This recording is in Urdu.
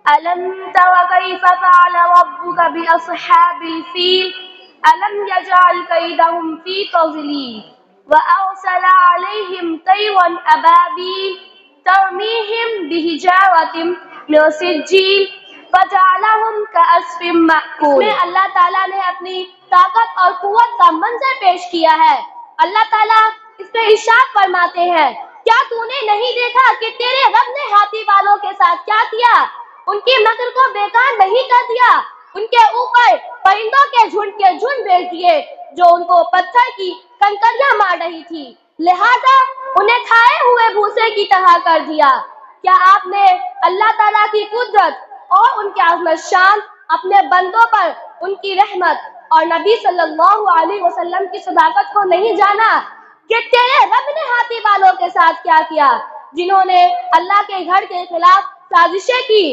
ألم تر كيف فعل ربك بأصحاب الفيل ألم يجعل كيدهم في تضليل وأرسل عليهم طيرا أبابيل ترميهم بحجارة من سجيل فجعلهم كعصف مأكول۔ اس میں اللہ تعالیٰ نے اپنی طاقت اور قوت کا منظر پیش کیا ہے۔ اللہ تعالیٰ اس میں ارشاد فرماتے ہیں، کیا تو نے نہیں دیکھا کہ تیرے رب نے ہاتھی والوں کے ساتھ کیا کیا؟ ان کی مکر کو بیکار نہیں کر دیا، ان کے اوپر پرندوں کے جھنڈ بھیج دیے جو ان کو پتھر کی کنکریاں مار رہی تھی، لہذا انہیں کھائے ہوئے بھوسے کی طرح کر دیا۔ کیا آپ نے اللہ تعالیٰ کی قدرت اور ان کی عظمت شان، اپنے بندوں پر ان کی رحمت اور نبی صلی اللہ علیہ وسلم کی صداقت کو نہیں جانا کہ تیرے رب نے ہاتھی والوں کے ساتھ کیا کیا، جنہوں نے اللہ کے گھر کے خلاف سازشیں کی؟